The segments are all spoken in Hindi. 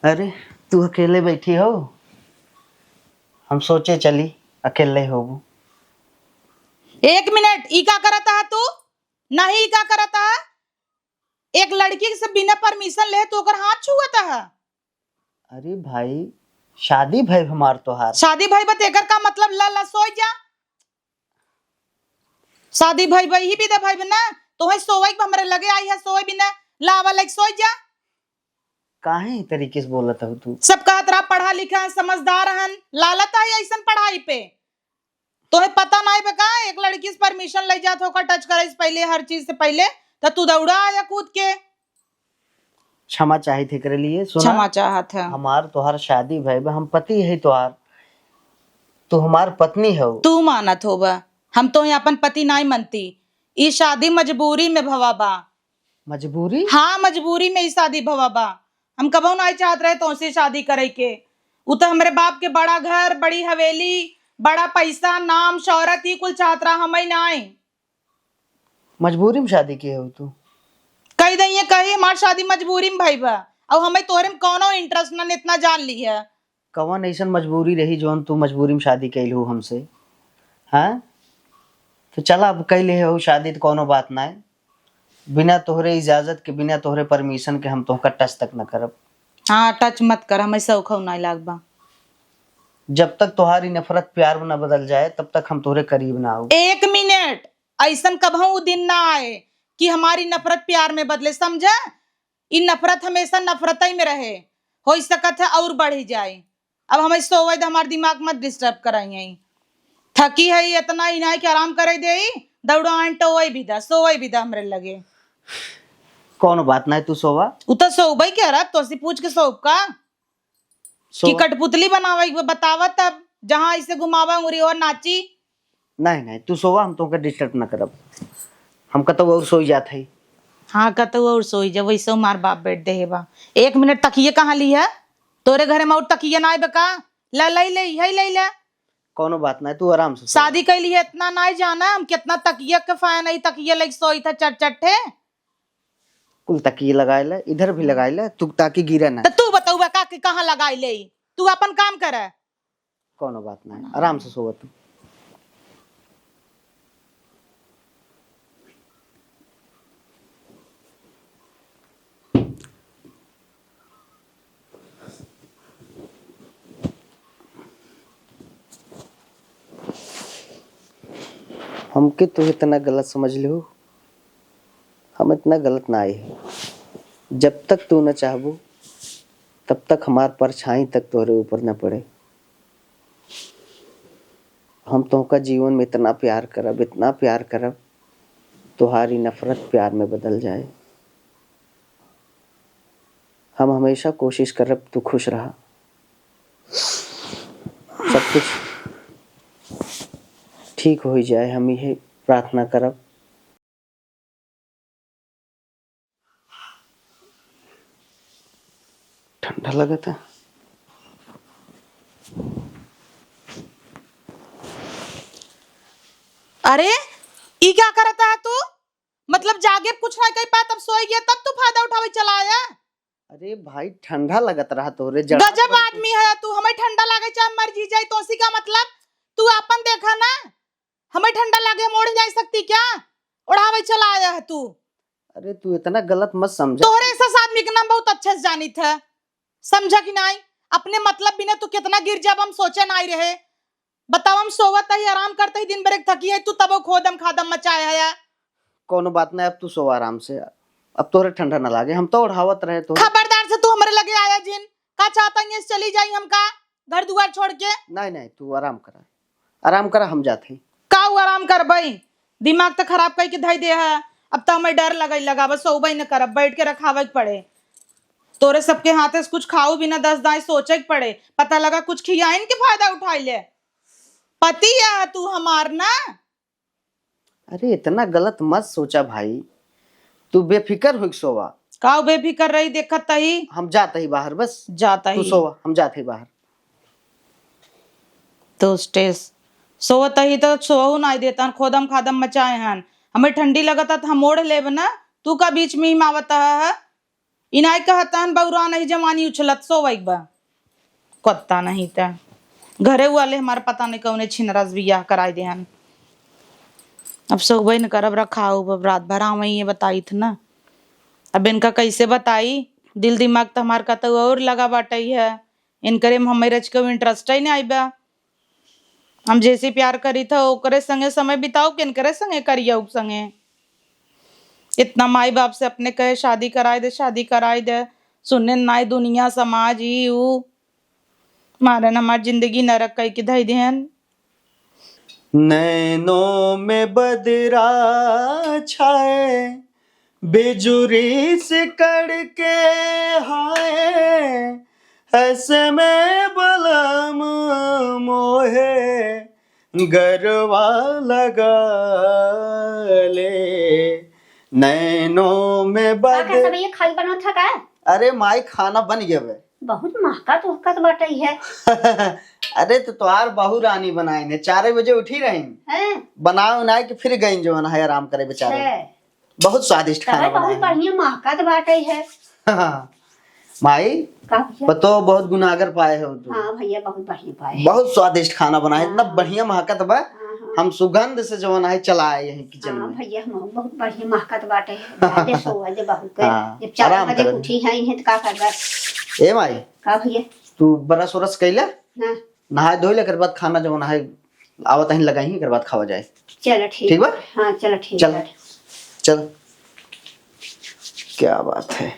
अरे तू अकेले बैठी हो। हम सोचे चली अकेले हो। एक मिनट, ई का करता है तू? नहीं, ई का करता है? एक लड़की से बिना परमिशन ले तो ओकर हाथ छुआता है। अरे भाई शादी भाई हमार तोहार। शादी भाई बत एकर का मतलब ला सोई जा। शादी भाई भाई ही भी दे भाई बना तो है सोई हमरे लगे आई है सोई बिना लावा लाइक सोई जा। काहे ई तरीके से बोलत हो तू? सब कहत रहा पढ़ा लिखा है समझदार हन, लालत है ऐसन पढ़ाई पे। तो है पता नहीं बका एक लड़की से परमिशन ले जात होकर टच करे से पहले हर चीज से पहले तो तू दौड़ा आया कूद के। क्षमा चाहे थे करे लिए। सुना क्षमा चाहत है। हमार तोहार शादी भाई हम पति है तोहार, तू हमार पत्नी हो। तू मानत होगा, हम तो यहाँ अपन पति नहीं मनती। ई शादी मजबूरी में भवा बा। मजबूरी? हाँ मजबूरी में ई शादी भवा बा। हम कबो नहीं चाहत रहे तो से शादी करे के। उ तो हमारे बाप के बड़ा घर बड़ी हवेली बड़ा पैसा नाम शोहरत ही कुल चाहत रहा हमें नहीं। मजबूरी में शादी की हो तू? कही दइए कही हमार शादी मजबूरी में भाई बा और हमें तोहरे में कोनो इंटरेस्ट न इतना जान ली है। कवन ऐसन मजबूरी रही जोन तू मजबूरी में शादी कैलू हमसे? हाँ तो चला अब कैले हो शादी तो कोनो बात ना है। बिना तोहरे इजाजत के बिना तोहरे परमिशन के हम तोहका टच तक न करब। हाँ टच मत कर, हमें सौखौ नहीं लाग बा। जब तक तुम्हारी नफरत प्यार में न बदल जाए तब तक हम तोहरे करीब ना आओ। एक मिनट, ऐसन कबहू दिन ना आए कि हमारी नफरत प्यार में बदले, समझा? इन नफरत हमेशा नफरत ही में रहे, हो सकत है और बढ़ ही जाए। अब हमें सोवे दे, हमारे दिमाग मत डिस्टर्ब कराइए। थकी है इतना ही नहीं कि आराम करे दे, दौड़ा टोवे भी दा सोवे भी दा हमरे लगे। कौन बात ना है तू सोवा। उ तो सोबे क्या रहा तो सी पूछ के सोब का कि कठपुतली बनावे बतावा तब जहां इसे घुमावा उरी और नाची। नहीं नहीं तू सोवा, हम तुमके डिस्टर्ब न करब। हम कतो और सोई जात है। हाँ कतो और सोई जब वैसे मार बाप बैठ दे बा। एक मिनट, तकिए कहाँ ली है? तोरे घरे में और तकिए ना बका? ला लई ले यही ले ले। कोनो बात ना है, तू आराम से सो। शादी कैली है इतना नहीं जाना हम कितना तकिए के फैन है। तकिए लग सोई था चट चट्टे कुल तकिए लगाए ले, इधर भी लगाए ले तू ताकि गिरे ना। तो तू बताऊ बका कि कहाँ लगाई ले? तू अपन काम कर। कोनो बात ना है, आराम से सोवा तू। हमके तो इतना गलत समझ लो, हम इतना गलत ना आए हैं। जब तक तू न चाहबो तब तक हमार परछाई तक तोहरे ऊपर न पड़े। हम तुमका जीवन में इतना प्यार करब इतना प्यार करब तुम्हारी नफरत प्यार में बदल जाए। हम हमेशा कोशिश करब तू खुश रहा। सब कुछ ठीक हो जाए, हम यही प्रार्थना करब। ठंडा लगता। अरे ई क्या करता है तू? मतलब जागे कुछ ना कही पा तब सोई गया तब तू फायदा उठावे चला आया? अरे भाई ठंडा लगत रहा तोरे। गजब आदमी है तू। हमें ठंडा लागे चाहे मर्जी जाए तो उसी का मतलब तू अपन देखा ना। हमें ठंडा लागे मोड़ जा सकती क्या? उड़ावे चला आया है तू। अरे तू इतना गलत मत समझ। तोहरे ऐसा आदमी का नाम बहुत अच्छे से जानी था, समझा कि नहीं? अपने मतलब बिना तू कितना गिर जब हम सोचे नहीं रहे। बताओ हम सोवत ही आराम करते ही दिन भर एक थकी है तू तब खोदम खादम मचाया है। कोनो बात नहीं, अब तू सो आराम से। अब तोरे ठंडा ना लागे, हम तो उड़ावत रहे तो। खबरदार से तू हमारे लगे आया जिन का चाहता है चली जाई हम का घर दुआर छोड़ के। नहीं नहीं तू आराम करा, आराम करा, हम जाते हैं। का आराम कर भाई, दिमाग तो खराब कई के धई दे है। अब तो हमें डर लगा लगा बस सोबई न करब, बैठ के रखावे के पड़े। तोरे सबके हाथे से कुछ खाओ बिना 10 दाएं सोचे के पड़े। पता लगा कुछ खियाइन के फायदा उठाई ले। पति है तू हमार ना। अरे इतना गलत मत सोचा भाई, तू बेफिक्र हो सोवा। का बेफिक्र रही देखत ही हम जाते ही बाहर, बस जाता तू ही सोवा, हम जाते ही बाहर। तो स्टेस सोवत ही तो सोहू नहीं देता खोदम खादम मचाए हन। हमें ठंडी लगता तो हम ओढ़ लेब ना, तू का बीच में ही मावता है। इनाय कहतन बौरा नहीं जमानी उछलत सोवैक बा कत्ता नहीं था घरे वाले हमारे पता नहीं कौने छिनरस बियाह कराई देहन। अब सोबे न करब रखाओ अब रात भर आवई ये बताई थ ना। अब इनका कैसे बताई दिल दिमाग तो हमार का तो और लगा बाटई है इनकरे में हमें रच के इंटरेस्ट ही नहीं आईबा। हम जैसे प्यार करी था ओकरे संगे समय बिताओ किन करे संगे करियो संगे। इतना माई बाप से अपने कहे शादी कराए दे सुनने नाई दुनिया समाज ही ऊ मारे न हमार जिंदगी नरक कई की धई देहन। नैनों में बदरा छाए बिजुरी से कड़के हाय ऐसे में बलम मोहे गरवा लगा ले नैनों में का कैसे बद। भैया खाई बना था का? अरे माई खाना बन गया बे। बहुत महका तो हकत बाटई है। अरे तो तोहार बहू रानी बनाई ने 4 बजे उठी रही हैं? बनाए उनाए के फिर गई जो है आराम करे बेचारे। है। बहुत स्वादिष्ट खाना तबे बहुत बनाए बढ़िया महकत बाटई है। माई का भैया? पतो बहुत गुनागर पाए हो तू। हाँ भैया बहुत बढ़िया पाए। बहुत स्वादिष्ट खाना बनाए इतना हाँ। बढ़िया महकत बा। हाँ, हम सुगंध से जो है चलाए यही किचन हाँ में। भैया हम बहुत बढ़िया महकत बाटे है। जादे सोवा दे बहुत के। हाँ, जब 4 आराम बजे करे। उठी है इन्हें तो का करबा? ए माई का भैया? तू बरस उरस कैला हाँ नहाए धोइले कर बाद खाना जो है आवत ही लगाई कर बाद खावा जाए। चलो ठीक। ठीक बा? हाँ चलो ठीक चल है। चल क्या बात है।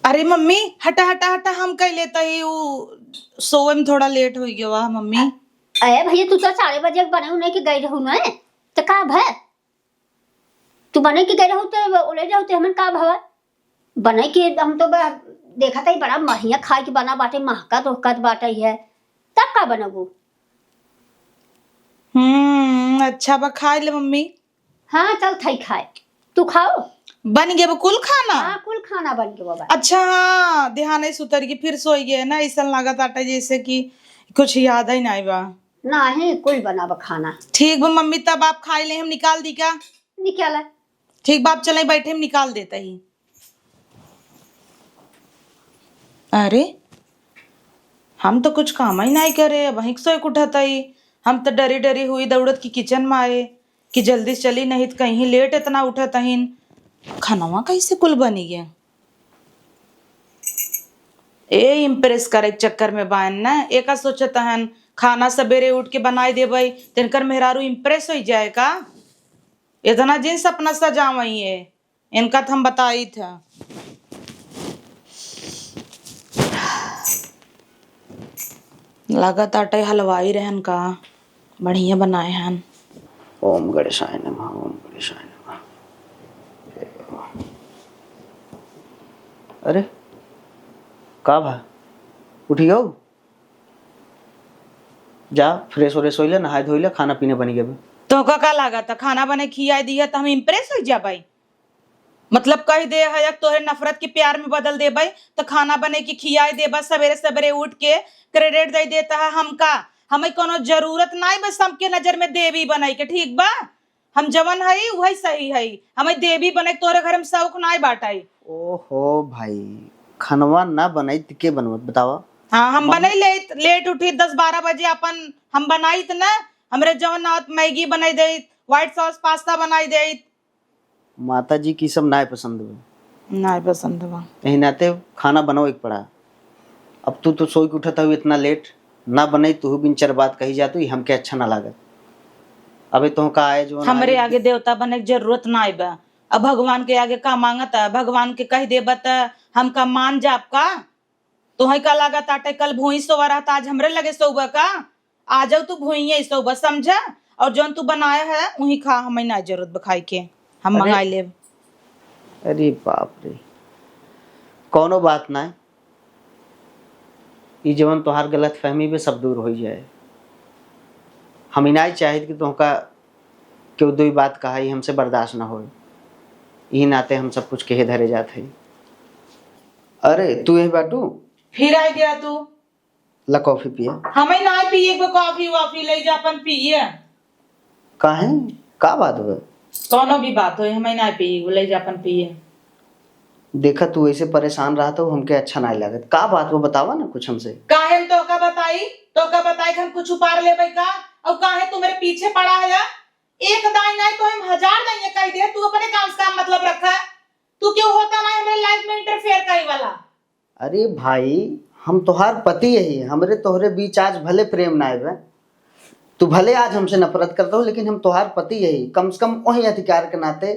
अरे मम्मी हटा हटा हटा हम कह लेता ही वो सोवे में थोड़ा लेट हो गया वाह मम्मी। अरे भैया तू तो 4 बजे बने उन्हें की गई रहू ना तो का भै तू बने की गई रहू तो ओले जाऊ तो हमन का भवा बने की हम तो देखा था बड़ा बढ़िया खाए के बना बाटे महका तो हकत बाटे है तब का बनबू? अच्छा बा खाए ले मम्मी। हाँ चल थई खाए तू खाओ। बन गया बा कुल खाना। हाँ कुल खाना बन गया बाबा। अच्छा हाँ ध्यान नहीं सुतर की फिर सोई गए ना ऐसा लागत आटा जैसे कि कुछ याद ही नहीं बा। नहीं कुल बनावा खाना। ठीक बा मम्मी तब आप खाए ले हम निकाल दी क्या? निकाला। ठीक बाप चले बैठे हम निकाल देता ही। अरे हम तो कुछ काम ही नहीं करे वहीं सोए उठता ही। हम तो डरी डरी हुई दौड़त की किचन में आए कि जल्दी से चली नहीं तो कहीं लेट इतना उठत ही खानवा कैसे कुल बनी गया। ए इम्प्रेस करे चक्कर में बान ना एका सोचत हन खाना सवेरे उठ के बनाई देबई तिनकर मेहरारू इम्प्रेस हो जाए का इतना जिन सपना सजावई है इनका तो हम बताई था। लागत आटे हलवाई रहन का बढ़िया बनाए हन। ओम गणेशाय नमः ओम गणेशाय नमः। अरे का भा उठी गो जा फ्रेश व्रेश होइले नहाए धोइले खाना पीने बनी गए। तो का लगा था खाना बने खिया दिया तो हम इम्प्रेस हो जा भाई मतलब कह दे है तोहे नफरत के प्यार में बदल दे भाई तो खाना बने की खियाए दे बस सवेरे सवेरे उठ के क्रेडिट दे देता है हमका हमें कोनो जरूरत नहीं बस सबके नजर में देवी बनाई के ठीक बा हम जवन है वही सही है हमें देवी बने तोरे घर में शौक नहीं बाटाई। ओहो भाई खनवा ना बनाई तो के बनवत बतावा। हाँ हम बनाई लेट उठी 10-12 बजे अपन हम बनाई त ना हमरे जवन मैगी बनाई दे व्हाइट सॉस पास्ता बनाई दे। माता जी की सब ना पसंद हुए नहीं पसंद बा यही नाते खाना बनाओ एक पड़ा। अब तू तो सोई के उठता हुई इतना लेट ना बनाई तू बिन चार बात कही जाती हमके अच्छा ना लागत। अबे तो का आए जो हमरे आगे देवता बने की जरूरत ना बा। अब भगवान के आगे का मांगत है भगवान के कह देबा त हम का मान जाब का तुहै का लागत आटे कल भूई सोवा रहता आज हमरे लगे सोबा का आ जाओ तू भूई सोबा समझा और जौन तू बनाया है वही खा हमें ना जरूरत बखाई के हम मंगा ले। अरे बाप रे कोनो बात ना ये जीवन तोहार गलत फहमी भी सब दूर हो जाए। हम इनाई चाहे कि तुमका क्यों दो बात कहा ही हमसे बर्दाश्त ना हो यही नाते हम सब कुछ कहे धरे जाते। अरे तू यही बाटू फिर आ गया तू ला कॉफी पिया हमें ना पिए कॉफी वॉफी ले जा अपन पिए काहे का बात हो कोनो भी बात हो हमें ना पिए ले जा अपन पिए। देखा तू ऐसे परेशान रहा तो हमके अच्छा नहीं लागत। का बात वो बतावा ना कुछ हमसे। काहे हम तो का बताई कि हम कुछ उपार ले का और काहे तू मेरे पीछे पड़ा है। एक दाई नहीं तो हम 1000 नहीं कह दे। तू अपने काम से काम मतलब रखा। तू क्यों होता ना हमारे लाइफ में इंटरफेयर करे वाला। अरे भाई हम तोहार पति यही हमरे तोहरे बीच आज भले प्रेम ना आए, तू भले आज हमसे नफरत करता हो, लेकिन हम तोहार पति यही, कम से कम वही अधिकार के नाते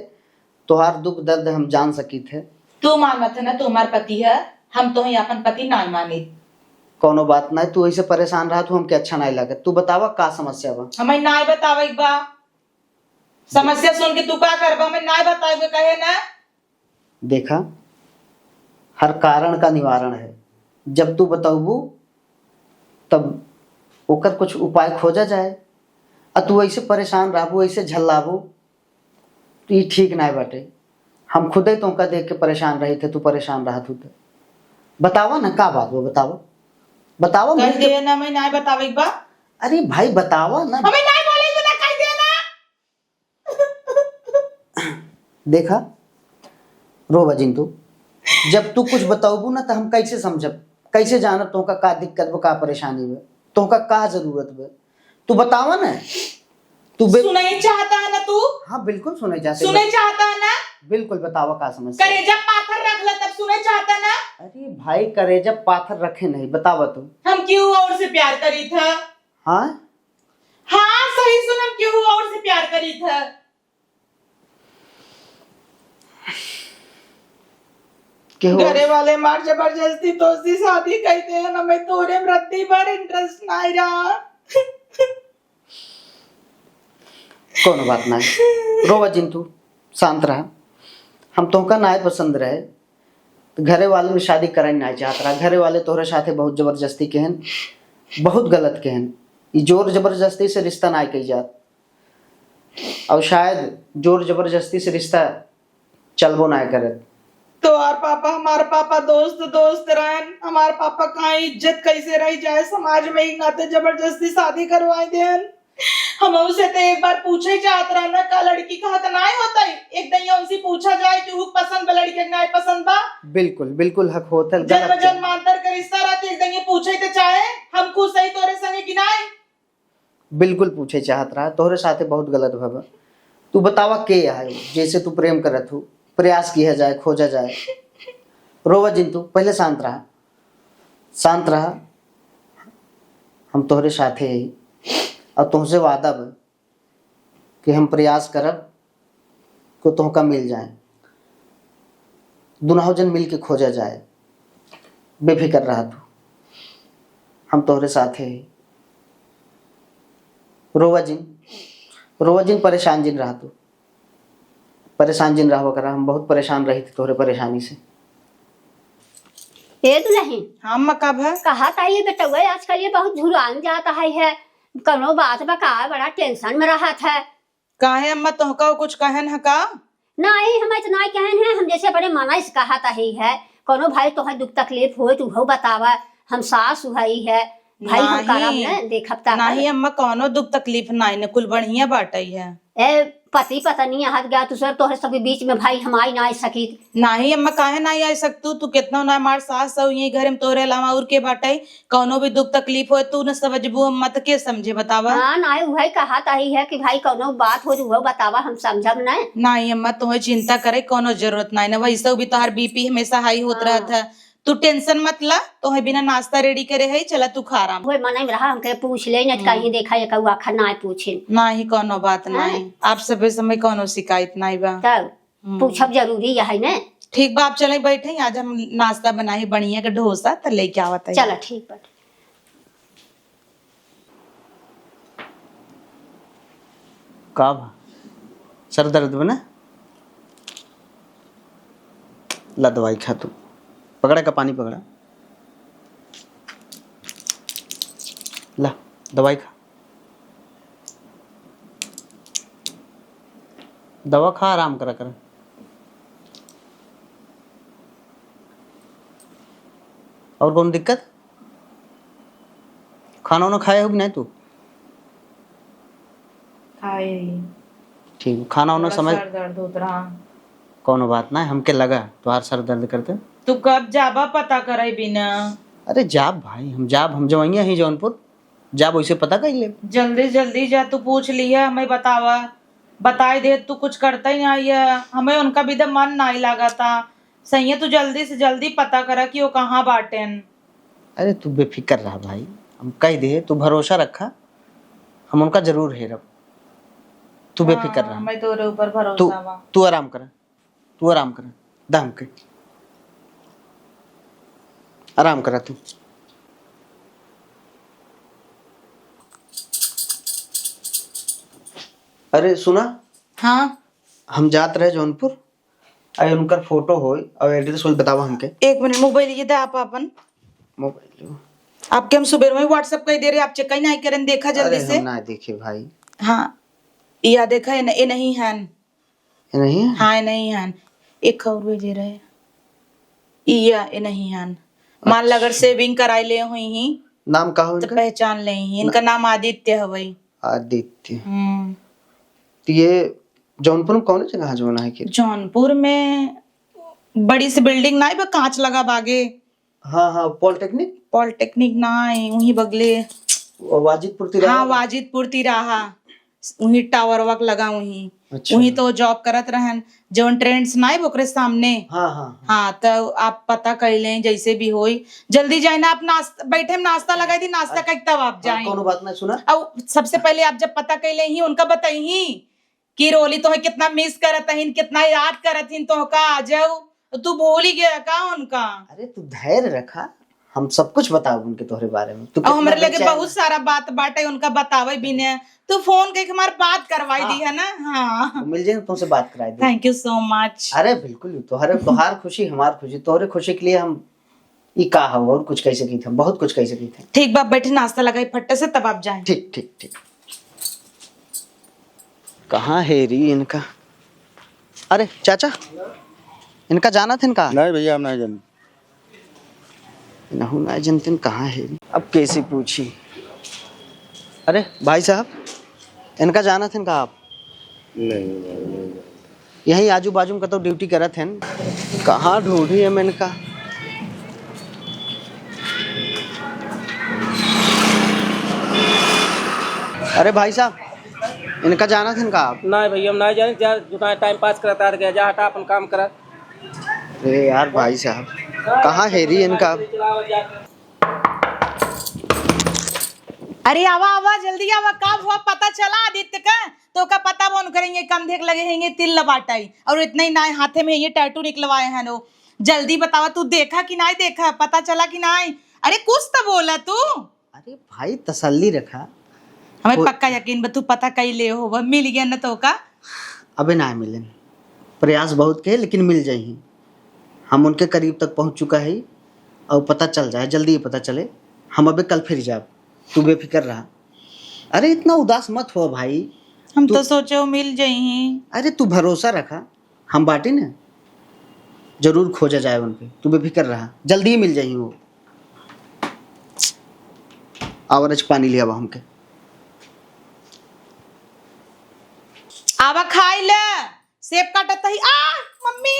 तोहार दुख दर्द हम जान सकी थे। तू मानत है ना तू हमार पति है, हम तो ही अपन पति ना मानी। कोनो बात नहीं, तू ऐसे परेशान रहा तो हमके अच्छा नहीं लगे। तू बतावा का समस्या बा। हमें ना बतावे बा समस्या सुन के तू का करबा। हमें ना बतावे कहे ना। देखा हर कारण का निवारण है, जब तू बताबू तब ओकर कुछ उपाय खोजा जाए। आ तू ऐसे परेशान रहबू, ऐसे झल्लाबू तो ये ठीक नहीं बाटे। हम खुद ही तुमका देख के परेशान रही थे, तू परेशान रहा तू तो बतावा ना का बात वो बतावा बतावा कह दे ना मैं ना बतावे बा। अरे भाई बतावा ना। हमें ना बोले तो ना कह देना। देखा रोवा जिंतू, जब तू कुछ बताबू ना तो हम कैसे समझब, कैसे जानब तुमका का दिक्कत बा, का परेशानी बा, तुमका का जरूरत बा। तू बतावा ना। तू सुनना चाहता है ना तू। हाँ बिल्कुल सुने चाहते। सुने चाहता है ना। बिल्कुल बतावा का समस्या। करेजा पाथर रख ले तब सुने चाहता ना। अरे भाई करेजा पाथर रखे नहीं, बतावा तू। हम क्यों और से प्यार करी था। हाँ हाँ सही सुन, हम क्यों और से प्यार करी था। घरे वाले मार जबरदस्ती दोस्ती शादी कहते हैं ना। मैं तोरे मृत्यु पर इंटरेस्ट नहीं रहा। कोनो बात नहीं, रोवा जिंतू शांत रहा। हम तुमका ना पसंद रहे तो घरे वाले में शादी करना नहीं चाहत रहा। घरे वाले तोहरे साथे बहुत जबरदस्ती कहन, बहुत गलत कहन। ये जोर जबरदस्ती से रिश्ता ना कही जात, और शायद जोर जबरदस्ती से रिश्ता चलबो ना करे। तो और पापा हमारे पापा दोस्त रहन। हमारे पापा कहाँ इज्जत कैसे रही जाए समाज में, ही नाते जबरदस्ती शादी करवाए देन। हम उसे तो एक बार पूछे चाहत रहा ना का लड़की का हक ना होता है। एक दिन उनसे पूछा जाए कि हुक पसंद बा लड़की ना पसंद बा। बिल्कुल बिल्कुल हक होता है। जन्म जन्मांतर का रिश्ता रहते एक दिन ये पूछे तो चाहे हम खुद सही तोरे संगे गिनाए। बिल्कुल पूछे चाहत रहा, तोहरे साथे बहुत गलत भवा। तू बतावा के है जैसे तू प्रेम करत हो, प्रयास किया जाए, खोजा जाए। रोवा जिंतू पहले शांत रहा, शांत रहा। हम तोहरे साथे ही और तुमसे वादा बा कि हम प्रयास करब को तुमका मिल जाए, दुनों जन मिल के खोजा जाए। बेफिक्र रहा तू, हम तोहरे साथे ही। रोवा जिन परेशान जिन रहा तू, परेशान जिन रहा करा। हम बहुत परेशान रही थी तोहरे परेशानी से। ए दुल्हन हम कब है कहा था ये बेटा हुआ आजकल ये बहुत झुरान जाता है कनो बात बका बड़ा टेंशन में रहा था। काहे अम्मा तोहका कुछ कहन है का। नहीं हम इतना कहन है, हम जैसे अपने मना से कहा था ही है। कोनो भाई तोहर दुख तकलीफ हो तू हो बतावा। हम सास हुई है भाई हम करब न देखब ता नहीं अम्मा कोनो दुख तकलीफ नहीं न, कुल बढ़िया बाटई है। ए पति पत्नी हाथ गया तू सर तोहरे सबके बीच में भाई हम आई ना आ सकी। नहीं अम्मा काहे नहीं आ सकतू। तू कितना ना मार सास हो यही घर में तोरे अलावा और के बाटई। कोनो भी दुख तकलीफ हो तू न समझबू अम्मा तो के समझे बतावा। हाँ ना वही कहा था ही है कि भाई कोनो बात हो वो बतावा हम समझब न। नहीं अम्मा तुम्हें चिंता करे कोनो जरूरत नहीं न। वैसे भी तोहर बीपी हमेशा हाई होत रहा था। तू टेंशन मत ला, तो बिना नाश्ता रेडी करे है चला तू खा आराम। वो मन में रहा हमके पूछ ले न कहीं देखा ये कौआ खा ना पूछे। नहीं कोनो बात नहीं, आप सब समय कोनो शिकायत नहीं बा। तब पूछब जरूरी है न। ठीक बा आप चले बैठे, आज हम नाश्ता बनाए बढ़िया का डोसा तो लेके आवत है। चलो ठीक बा। का बा सर दर्द बना ला दवाई खा। तू पकड़ा का पानी पकड़ा, ला दवाई खा। दवा खा आराम करा कर। और कौन दिक्कत? खाना वाना खाए हो कि नहीं तू? खाए ठीक, खाना वाना समय दर्द होत रहा। कोनो बात ना, हमके लगा तुम्हार सर दर्द करते। तू कब जाबा पता करे बिना? अरे जाब भाई, हम जवैया ही जौनपुर, जाब वैसे पता कर ले। जल्दी जल्दी जा, तू पूछ लिया हमें बतावा, बताए दे, तू कुछ करता ही नहीं है, हमें उनका भी तो मन नहीं लगा था। सही है, तू जल्दी से जल्दी पता करा कि वो कहाँ बाटेन। अरे तू बेफिक्र रहा भाई, हम कह दे, तू भरोसा रखा, हम उनका जरूर हेरब। तू बेफिक्र रहा, हमें तोरे ऊपर तू भरोसा बा। तू आराम कर, तू आराम कर, दाम के आराम करा तू। अरे सुना, हाँ हम जात रहे जौनपुर, अरे उनका फोटो हो और एड्रेस वही बतावा हमके। एक मिनट, मोबाइल ये दे आप अपन। मोबाइल आपके हम सुबह में व्हाट्सएप कर दे रहे, आप चेक ही नहीं करें, देखा जल्दी अरे से। हम ना देखे भाई। हाँ या देखा है, ये नहीं है। ये नहीं है? हाँ ये नहीं है, एक और भेजे रहे, ये नहीं है। मान लगर सेविंग कराई ले हुई ही नाम का हो तो इनका? पहचान ले ही, इनका नाम आदित्य है वही। आदित्य। तो ये जौनपुर में कौन जगह जो है कि? जौनपुर में बड़ी सी बिल्डिंग ना है, कांच लगा बागे। हाँ हाँ, पॉलिटेक्निक। पॉलिटेक्निक ना है, वही बगले वाजिदपुर तिराहा। हाँ वाजिदपुर तिराहा, वही टावर वक लगा वही। अच्छा। वही तो जॉब करत रहन, जौन ट्रेंड्स ना है ओकरे सामने। हाँ हाँ हाँ तो आप पता कर लें, जैसे भी होई जल्दी जाए ना, आप नाश्ता बैठे में नाश्ता लगाई थी, नाश्ता कर तब आप जाए। कोनो बात ना सुना। और सबसे पहले आप जब पता कर ले ही उनका बताई ही कि रोली तो कितना मिस करत हन, कितना याद करत हन, तो का आ जाओ, तू भूल ही गया का उनका। अरे तू धैर्य रखा, हम सब कुछ बताओ उनके तोहरे बारे में। तू और हमारे लगे बेचैन बहुत सारा बात बाटे उनका, बतावे भी ने, तू फोन करके हमारी बात करवाई दी है ना। हाँ है। मिल जाए तुमसे बात कराई दे। Thank you so much. अरे बिल्कुल, तोहार खुशी हमार खुशी, तोहरे खुशी के लिए हम ई का हो और कुछ कह सकी थे, बहुत कुछ कह सकी थे। ठीक बाप, बैठे नाश्ता लगाई फट्टे से, तब आप जाए। ठीक ठीक ठीक। कहाँ है री इनका? अरे चाचा, इनका जाना था इनका? नहीं भैया, हम नहीं जानते। नहु ना जनतन कहाँ है? अब कैसे पूछी? अरे भाई साहब, इनका जाना था इनका आप? नहीं। यहीं आजू बाजू का तो ड्यूटी करत हैं। कहाँ ढूंढी है मैं इनका? अरे भाई साहब, इनका जाना था इनका आप? नहीं भैया, हम नहीं जाने, जितना टाइम पास करता रह गया, जा हटा अपन काम करा। अरे यार भाई साहब, कहाँ है री इनका? अरे आवा आवा जल्दी आवा, कब हुआ पता चला आदित्य का? तो का पता वो करेंगे, कंधे लगे हैं तिल लबाटाई, और इतना ही ना हाथे में ये टैटू निकलवाए हैं वो। जल्दी बतावा, तू देखा कि नहीं देखा, पता चला कि नहीं? अरे कुछ तो बोला तू। अरे भाई तसल्ली रखा, हमें पक्का यकीन बा तू पता कई ले हो, मिल गया ना तो का? अबे ना मिलन, प्रयास बहुत के लेकिन मिल जाही। हम उनके करीब तक पहुंच चुका है और पता चल जाए, जल्दी ही पता चले। हम अबे कल फिर जाब, तू बेफिक्र रहा। अरे इतना उदास मत हो भाई, हम तो सोचे वो मिल जाही। अरे तू भरोसा रखा, हम बाटी ना, जरूर खोजा जाए उन पे, तू बेफिक्र रहा, जल्दी ही मिल जाही वो। आवरज पानी लिया बा हमके। आवा खाई ले, सेब काटत ही। आ मम्मी,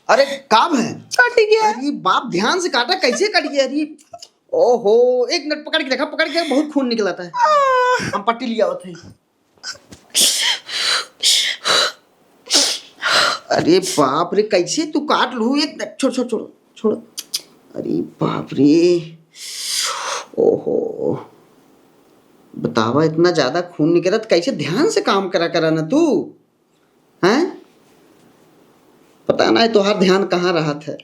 अरे काम है, कट गया। अरे बाप ध्यान से काटा, कैसे कट गया? अरे ओहो, एक मिनट पकड़ के देखा, पकड़ के बहुत खून निकला था। हम पट्टी लिया हुआ था। अरे बाप रे, कैसे तू काट लू? एक मिनट, छोड़ छोड़ छोड़ छोड़। अरे बाप रे, ओहो, बतावा इतना ज्यादा खून निकला तो कैसे? ध्यान से काम करा ना तू, हैं? पता ना है तोहार ध्यान कहाँ रहा था।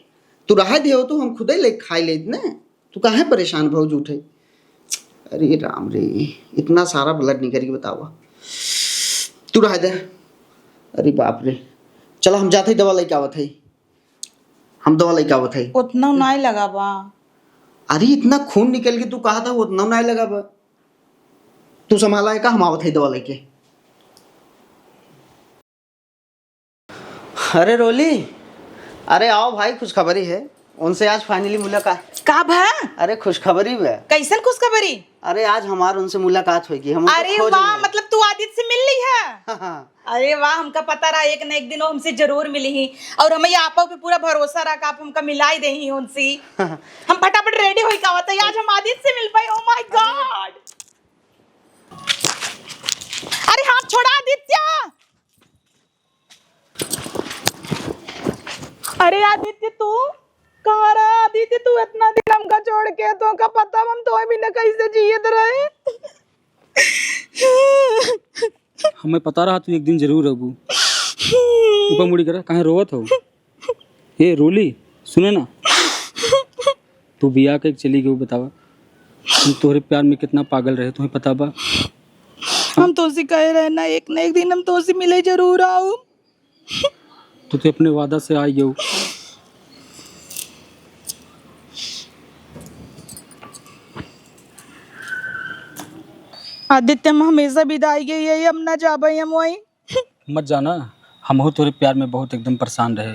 तू रहा दे हो तो हम खुद ही ले खाई ले ना, तू काहे परेशान भाव झूठे? अरे राम रे, इतना सारा ब्लड निकल के बतावा, तू रहा दे। अरे बाप रे, चलो हम जाते ही दवा लेके आवत है, हम दवा लेके आवत है। उतना नहीं लगा बा। अरे इतना खून निकल के तू कहा था उतना नहीं लगा बा, तू संभाला है का? हम आवत है दवा लेके। अरे रोली, अरे आओ भाई, खुशखबरी है, उनसे आज फाइनली मुलाकात। कब है? अरे खुशखबरी है। कैसन खुशखबरी? अरे आज हमार उनसे मुलाकात होगी, हम उनको अरे खोज वाह, रहे हैं। मतलब तू आदित्य से मिल ली है? हाँ, हाँ। अरे वाह, हमका पता रहा एक न एक दिन वो हमसे जरूर मिली ही, और हमें आपो पे पूरा भरोसा रहा कि आप हमका मिलाई दे ही उनसे। हम फटाफट रेडी होई का तो आज हम आदित्य से मिल पाए। Oh my God! अरे हाथ छोड़ा आदित्य! अरे आदित्य तू कहाँ रहा? आदित्य तू इतना दिन हमका छोड़ के, तो का पता हम तो भी न कैसे जियत रहे। हमें पता रहा तू एक दिन जरूर अबू। ऊपर मुड़ी कर कहाँ रोवत हो? ये रोली सुने ना, तू बिया के चली गई बतावा, हम तोहरे प्यार में कितना पागल रहे तुम्हें पता बा? हम तो उसी कहे रहे ना एक न एक दिन हम तो उसी मिले जरूर आओ। तो अपने वादा से आई गयो। आदित्य हम हमेशा विदाई गई है, अब ना जाबे हम वहीं। मत जाना, हम हो तोरे प्यार में बहुत एकदम परेशान रहे,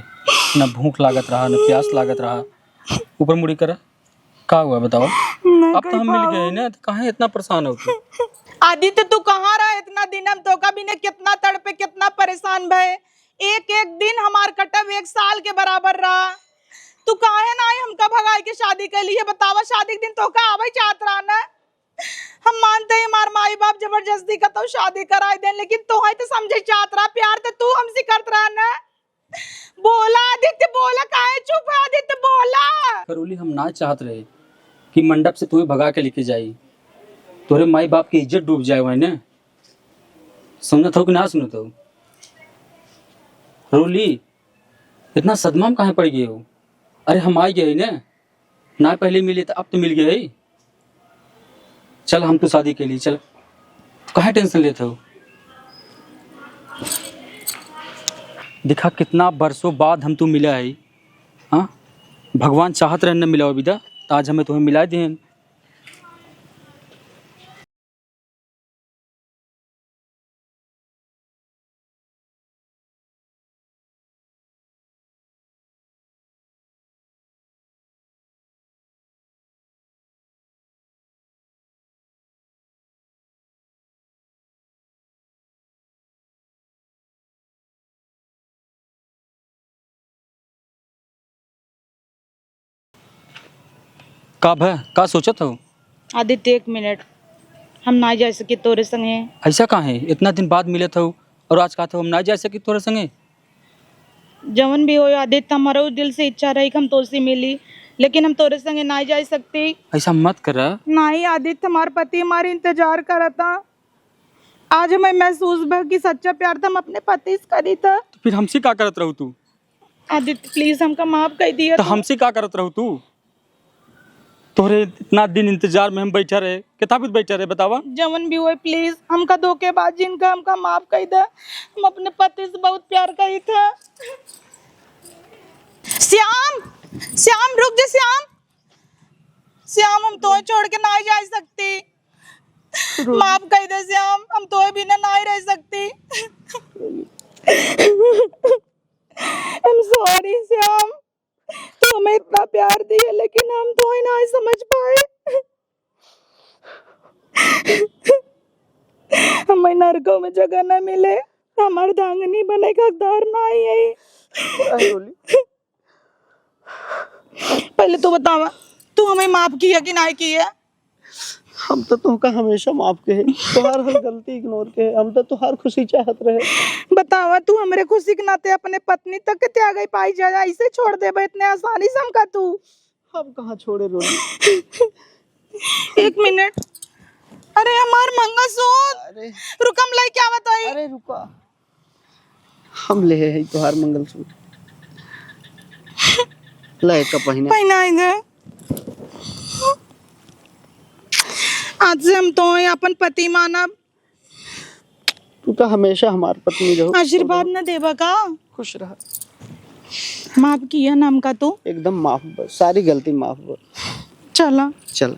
न भूख लागत रहा न प्यास लागत रहा। ऊपर मुड़ी कर का हुआ बताओ? अब तो हम मिल गए ना, तो कहाँ इतना परेशान हो तू? आदित्य तू कहाँ रहा इतना दिन? हम तो कभी ने कितना तड़पे कितना परेशान भय, एक एक दिन हमार कटब 1 साल के बराबर रहा। तू काहे ना आई हमका भगाई के शादी के लिए? बतावा, शादी के दिन तो का आवे चाहत रहा ना। हम मानते हैं हमार माई बाप जबरदस्ती का तो शादी कराई दे, लेकिन तो है तो समझे चाहत रहा, प्यार तो तू हमसे करत रहा ना। बोला आदित्य, बोला, काहे चुप है आदित्य, बोला। करोली हम ना चाहत रहे कि मंडप से तुम्हें भगा के लेके जाई, तोरे माई बाप की इज्जत डूब जाए वही ना। समझत हो कि ना सुनत हो? रोली इतना सदमा में कहाँ पड़ गए हो? अरे हम आ गए ना पहले मिले तो अब तो मिल गए। चल हम तो शादी के लिए चल, कहाँ टेंशन लेते हो? दिखा कितना बरसों बाद हम तू मिला है। हाँ, भगवान चाहत रहे न मिला हो विदा, तो आज हमें तुम्हें मिला दिए। का भय का सोचत हो? आदित्य 1 मिनट, हम ना जा सके तोरे संगे। ऐसा कहाँ है? इतना दिन बाद मिले थे और आज कहते हो हम ना जा सके तोरे संगे। जवन भी हो आदित्य, हमारा दिल से इच्छा रही कि हम तोसे मिली, लेकिन हम तोरे संगे ना जा सकती। ऐसा मत कर। नहीं आदित्य, हमारे पति हमारे इंतजार कर था। आज हमें महसूस भा कि सच्चा प्यार तो हम अपने पति से करी था। तो फिर हमसे का करत रहू तू? आदित्य प्लीज हमका माफ कर दिया। तो हमसे का करत रहू तू? तोरे इतना दिन इंतजार में हम बैठा रहे, कितना कुछ बैठा रहे बतावा? जवन भी हुए प्लीज हमका धोखेबाज जिनका हमका माफ कर दे। हम अपने पति से बहुत प्यार करी था। श्याम, श्याम रुक जा श्याम। श्याम हम तो छोड़ के ना जा सकती, माफ कर दे श्याम, हम तो बिना ना रह सकती। I'm sorry श्याम, तू हमें इतना प्यार दिया लेकिन हम तो ही ना समझ पाए। हमें नरकों में जगह न मिले, हमारे धांगनी बने का हकदार ना ही है। पहले तो बतावा, तू हमें माफ किया कि नहीं किया? हम तो तुमका हमेशा माफ कहे, तुहार हर गलती इग्नोर कहे, हम तो तुहार खुशी चाहत रहे। बतावा, तू हमारे खुशी के नाते अपने पत्नी तक के त्याग पाई जा, ऐसे छोड़ दे इतने आसानी से हमका तू? हम कहाँ छोड़े रोली। 1 मिनट, अरे हमार मंगलसूत्र, अरे रुकम लाई क्या बताई? अरे रुका, हम ले है तुहार मंगलसूत्र, ले का पहनाई दे। आज से हम तो अपन पति मानब। तू तो हमेशा हमार पत्नी रहो। आशीर्वाद न देबा का? खुश रहा। माफ किया नाम का तू? एकदम माफ, बस सारी गलती माफ। चला चल।